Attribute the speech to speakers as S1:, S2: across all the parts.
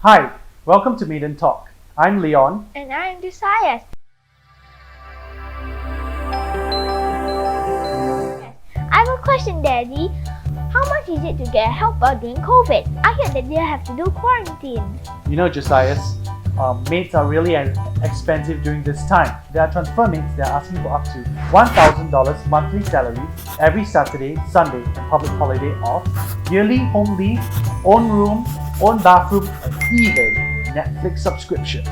S1: Hi, welcome to Maiden Talk. I'm Leon.
S2: And I'm Josiah. I have a question, Daddy. How much is it to get a helper during COVID? I heard that they have to do quarantine.
S1: You know, Josiah, maids are really expensive during this time. There are transfer maids that are asking for up to $1,000 monthly salary every Saturday, Sunday, and public holiday off, yearly home leave, own room, own bathroom, and even Netflix subscription.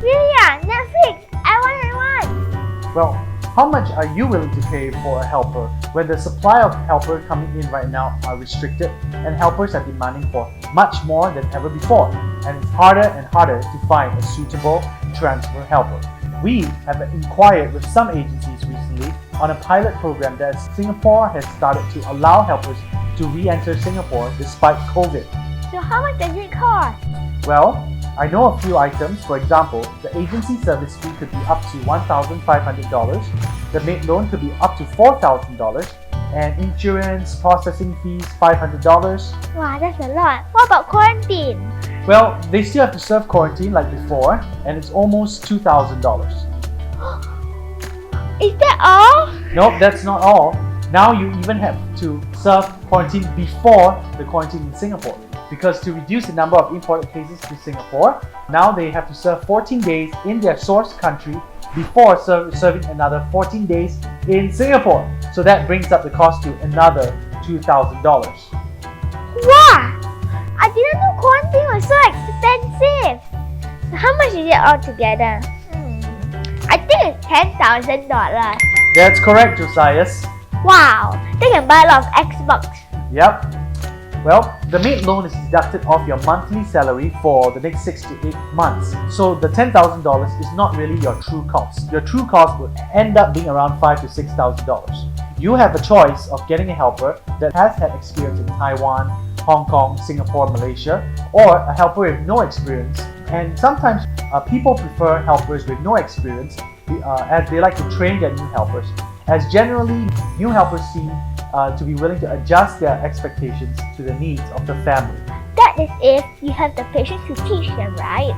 S2: Really? Netflix? I want.
S1: Well, how much are you willing to pay for a helper when the supply of helpers coming in right now are restricted and helpers are demanding for much more than ever before, and it's harder and harder to find a suitable transfer helper? We have inquired with some agencies recently on a pilot program that Singapore has started to allow helpers to re-enter Singapore despite COVID.
S2: So how much does it cost?
S1: Well, I know a few items. For example, the agency service fee could be up to $1,500, the maid loan could be up to $4,000, and insurance processing fees $500.
S2: Wow, that's a lot. What about quarantine?
S1: Well, they still have to serve quarantine like before, and it's almost $2,000.
S2: Is that all?
S1: Nope, that's not all. Now you even have to serve quarantine before the quarantine in Singapore. Because to reduce the number of imported cases to Singapore, now they have to serve 14 days in their source country before serving another 14 days in Singapore. So that brings up the cost to another $2,000.
S2: Wow! I didn't know quarantine was so expensive. So how much is it altogether? I think it's $10,000.
S1: That's correct, Josiah.
S2: Wow! They can buy a lot of Xbox.
S1: Yep. Well, the maid loan is deducted off your monthly salary for the next 6 to 8 months. So the $10,000 is not really your true cost. Your true cost will end up being around $5,000 to $6,000. You have a choice of getting a helper that has had experience in Taiwan, Hong Kong, Singapore, Malaysia, or a helper with no experience. And sometimes people prefer helpers with no experience as they like to train their new helpers, as generally new helpers seem to be willing to adjust their expectations to the needs of the family.
S2: That is if you have the patience to teach them, right?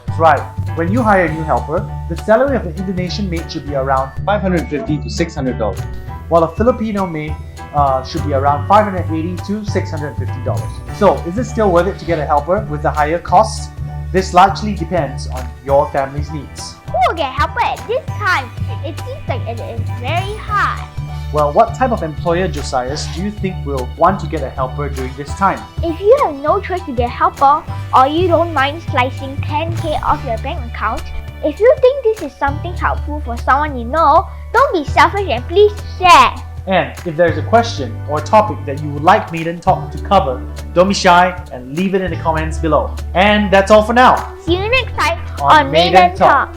S1: That's right. When you hire a new helper, the salary of an Indonesian maid should be around $550 to $600, while a Filipino maid should be around $580 to $650. So, is it still worth it to get a helper with the higher costs? This largely depends on your family's needs.
S2: Who will get a helper at this time? It seems like it is very hard.
S1: Well, what type of employer, Josiah, do you think will want to get a helper during this time?
S2: If you have no choice to get a helper, or you don't mind slicing 10K off your bank account, if you think this is something helpful for someone you know, don't be selfish and please share.
S1: And if there is a question or topic that you would like Maiden Talk to cover, don't be shy and leave it in the comments below. And that's all for now.
S2: See you next time
S1: on Maiden Talk.